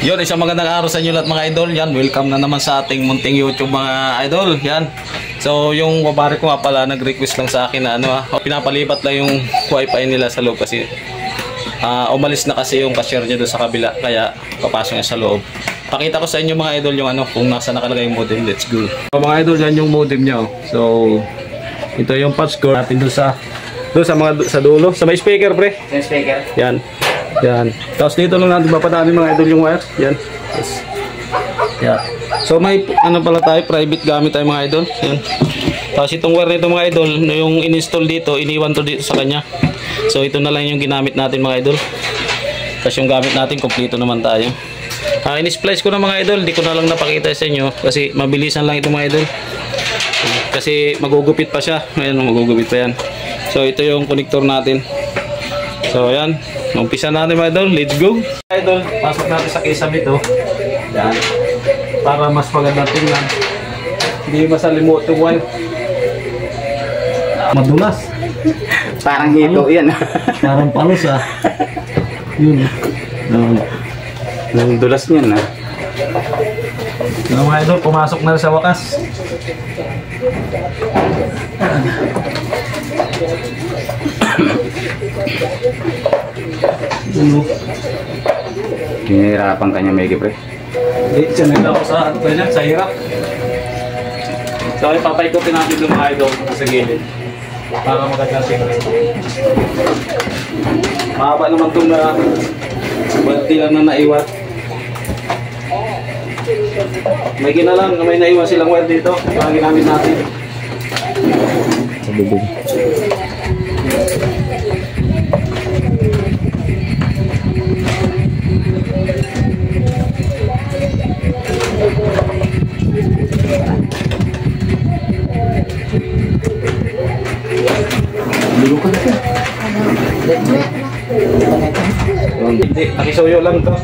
Yun, isang magandang araw sa inyo lahat mga idol. Yan, welcome na naman sa ating munting YouTube mga idol. Yan. So, yung babari ko nga pala nag-request lang sa akin na pinapalipat lang yung wifi nila sa loob kasi umalis na kasi yung cashier niya doon sa kabila kaya papasok niya sa loob. Pakita ko sa inyo mga idol yung kung nasa nakalagay yung modem. Let's go. So, mga idol, yan yung modem niya. So, ito yung patch cord natin doon sa dulo. Sa may speaker, pre. Sa speaker. Yan. Yan. Tapos dito lang natin papadaanin mga idol yung wire. Yan. Yes. Yan. So may pala tayo, private gamit tayo mga idol. Yan. Tapos itong wire nito mga idol, yung in-install dito, iniwan to dito sa kanya. So ito na lang yung ginamit natin mga idol. Tapos yung gamit natin, kompleto naman tayo. In-splice ko na mga idol, di ko na lang napakita sa inyo kasi mabilisan lang ito mga idol. Kasi magugupit pa siya. Ayan, magugupit pa yan. So ito yung connector natin. So ayan, umpisa natin mga idol, let's go. Idol, pasok natin sa kisame ito. Yan. Para mas maganda tingnan. Hindi masalimuot yung wire. Madulas. Parang hito yan. Parang palos Yun. Ang dulas niyan So mga idol, pumasok na sa wakas. Hinihirapan ka niya Megi pre. Hindi, siya ako sa hirap. So ipapaikotin natin yung mga idol sa gilid para magandang tingnan. Mahaba naman itong balti lang na naiwan. May naiwan silang wire dito para ginamit natin sa bubog. Hindi, nakisuyo lang to.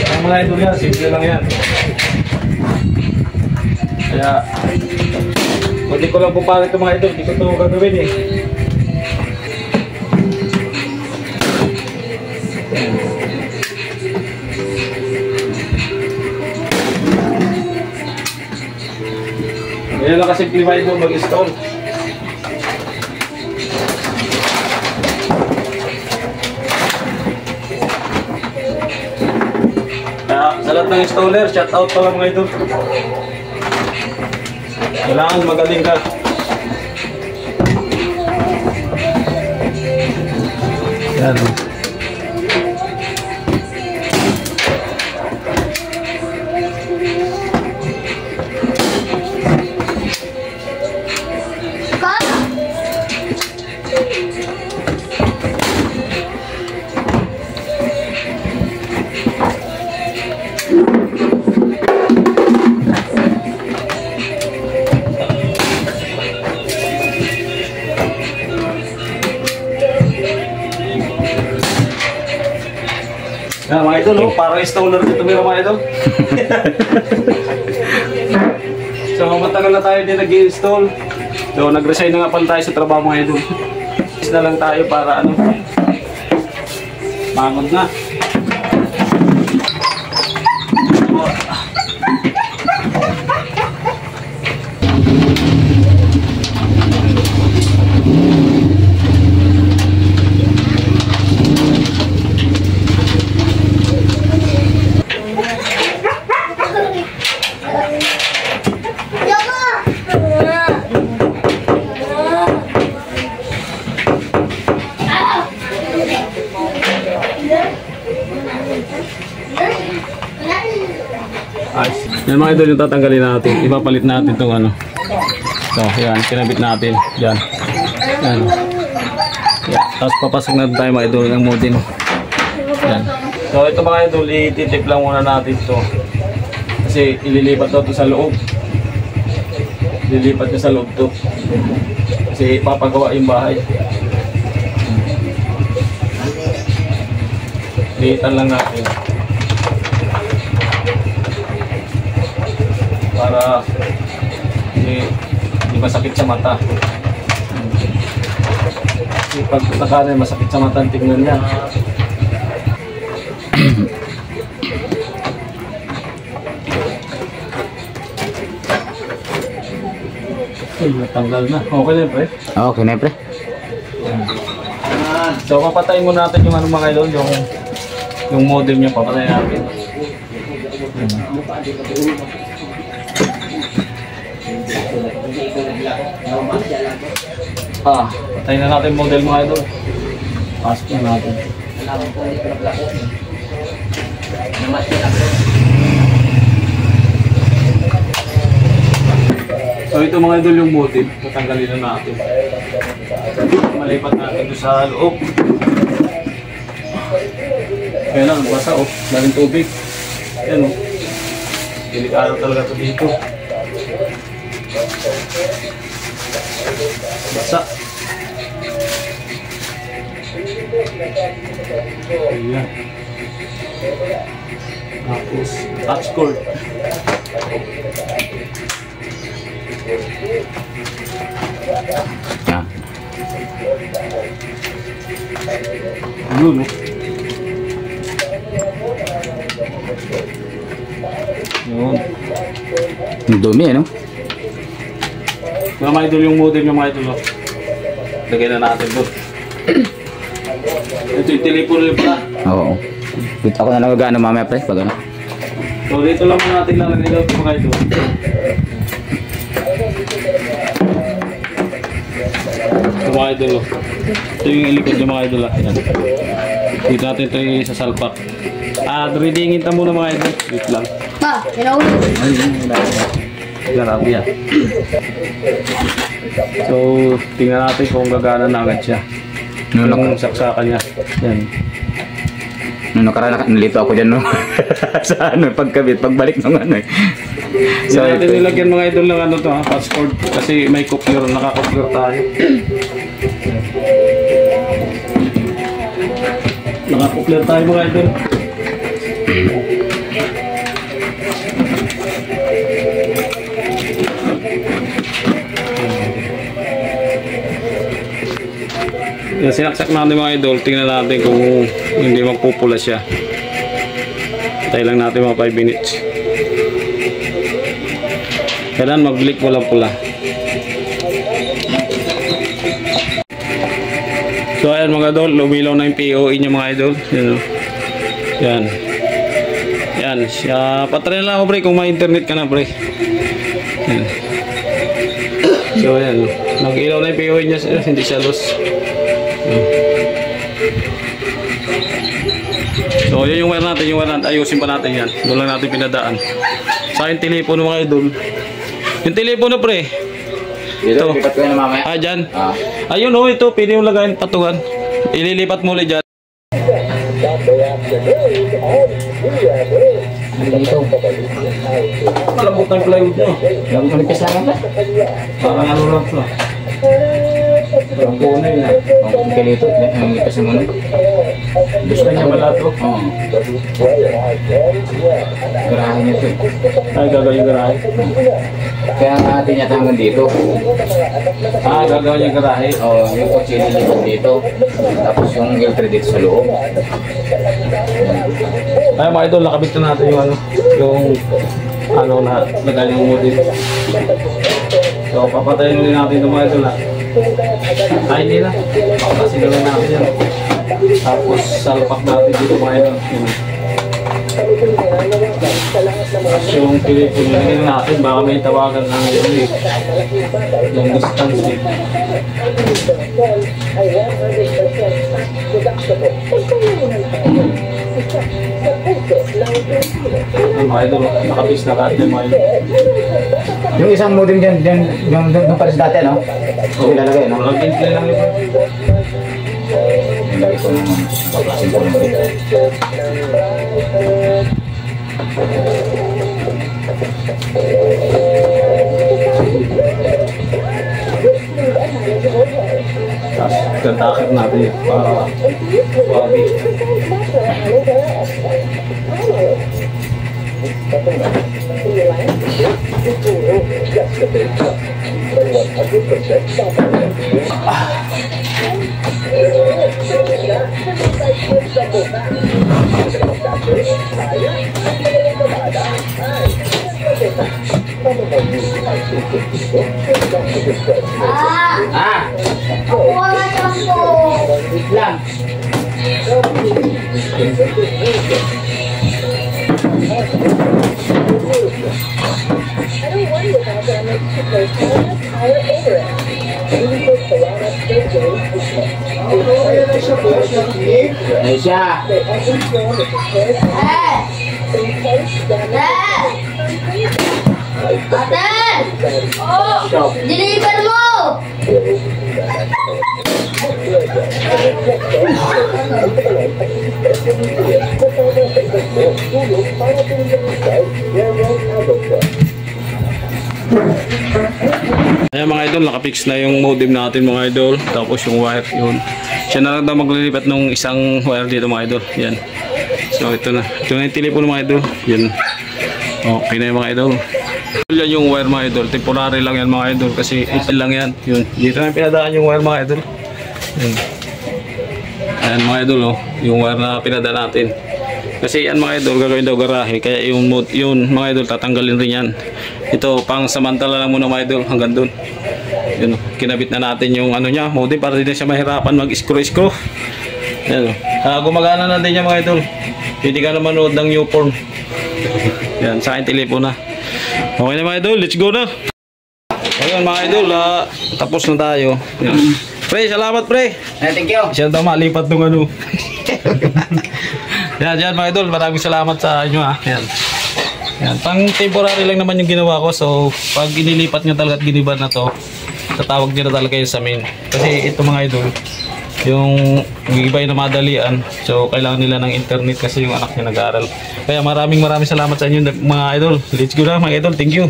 Ang mga idol yan, simple lang yan. Kaya kung di ko lang pupalit ito mga idol, di ko ito gagawin Kaya lang kasi simplify mo mag-install. Sa lahat ng installer, shout out pala mga idol. Kailangan magaling ka. Yan. Yan mga idol, parang installer dito meron mga idol. So matagal na tayo din nag-i-install. So nag-resign na nga pala tayo sa trabaho mga idol. Is na lang tayo para mangod na. Yan mga idol yung tatanggalin natin. Ipapalit natin itong So yan, kinabit natin. Yan. Yan. Yan. Tapos papasok na tayo mga idol ng modem. Yan. So ito mga idol, ititip lang muna natin ito. Kasi ililipat ito sa loob. Ililipat niya sa loob ito. Kasi ipapagawa yung bahay. Liitan lang natin. Para hindi masakit sa mata. Kasi pag nakanin masakit sa mata, tingnan niya. Ay, natanggal na. Okay na pre. Okay na pre. So papatayin mo natin yung ano mga idol, yung modem niya papatayin natin. Patayin na natin yung model mga idol. Pasok na natin. So ito mga idol yung modem, tatanggalin na natin. Malipat natin doon sa loob. Kaya lang, basa oh, daming tubig. Ayan oh. Delikado talaga ito dito. Basa. Ayan. Tapos, touch cord. Yan. Yun oh. Yun. Ang dumi no? Mga idol yung modem yung mga idol oh. Lagay na natin doon. Ito yung telepono yung pala. Oo. Dito ako na nagagano mamaya pre, pag ano. So dito lang mo natin lalagay daw mga idol. Ito mga idol oh. Ito yung ilikod yung mga idol ah. Yan. Dito natin ito yung sasalpak. Readingin ta muna mga idol. Wait lang. Pa, kinaulit. Grabe yan. So, tingnan natin kung gagana na agad siya. Yung saksakan niya. Yan. Nung nakaraan nalito ako dyan no. Sa ano, pagkabit, pagbalik ng ano eh. So, natin nilagyan mga idol ng ano to ha, password. Kasi may coupler, naka-coupler tayo. Naka-coupler tayo mga idol. Yan, sinaksak natin mga idol, tingnan natin kung hindi magpupula siya. Patay lang natin mga 5 minutes. Kailan mag-blick pula-pula. So ayan mga idol, lumilaw na yung POE niya mga idol. Yan o. Yan. Yan. Patry na lang ako pre kung may internet ka na pre. Yan. So ayan. Nag-ilaw na yung POE niya, hindi siya loss. So yun yung wire natin, ayusin pa natin yan. Doon lang natin pinadaan. Sa akin telepono mga idol. Yung telepono pre. Ito, lipat ko yan mamaya. Dyan. Ayun o, ito, pwede yung lagayin patungan. Ililipat mo ulit dyan. Dito. Malambot ng plywood nyo. Yung kulipas lang ba? Parang ano lang ito. Parang punay na. Ang kalito, ang lipas mo na. Gusto niya pala ito. Oo. Garahe niya ito. Ay, gagawin yung garahe. Kaya nga natin yata hanggang dito. Gagawin yung garahe. Oo, yung kotse nilipat dito. Tapos yung L3 dito sa loob. Ay, mga idol, nakabit na natin yung ano na nagaling mo din. So, papatayin ulit natin itong mga idol na. Ay, hindi na. Kasi gawin natin yan. Tapos, salpak natin dito mga idol. Tapos yung pilipunin natin, baka may tawagan ng yung distance eh. Mga idol, nakabis na kahit yung mga idol. Yung isang modem dyan, yung doon pa rin sa dati, ano? Yung ilalagay, ano? Walang gameplay lang yun. Nilagay ko naman. Baklasin ko naman dito. Tapos, gantakit natin yun para wabi. Kuha nga shampoo. Lang. Ay siya. Ate! Oh! Deliver mo! Ayan mga idol, nakapix na yung modem natin mga idol. Tapos yung wire yun. Siya na lang daw maglilipat ng isang wire dito mga idol. Yan. So ito na. Ito na yung telepono mga idol. Yan. Okay na yung mga idol. Yan yung wire mga idol. Temporary lang yan mga idol. Kasi ito lang yan. Yun. Dito na pinadaan yung wire mga idol. Yan. Ayan mga idol oh. Yung wire na pinadaan natin. Kasi yan mga idol, gagawin daw garahe. Kaya yun mga idol, tatanggalin rin yan. Ito, pang samantala lang muna mga idol, hanggang dun. Yun, kinabit na natin yung ano niya, modem para hindi na siya mahirapan mag-screw. Yan, gumagana na din yan mga idol. Hindi ka na manood ng new porn. Yan, sa akin telepono na. Okay na mga idol, let's go na. Ayun mga idol, tapos na tayo. Yan. Pre, salamat pre. Thank you. Siya daw malipat ng ano. Yan mga idol, maraming salamat sa inyo ha. Yan. Yan, pang temporary lang naman yung ginawa ko. So, pag inilipat nyo talaga at giniba na to, tatawag nyo na talaga kayo sa main. Kasi ito mga idol, yung iba na madalian. So, kailangan nila ng internet kasi yung anak niya nag-aaral. Kaya maraming salamat sa inyo mga idol. Let's go na mga idol. Thank you.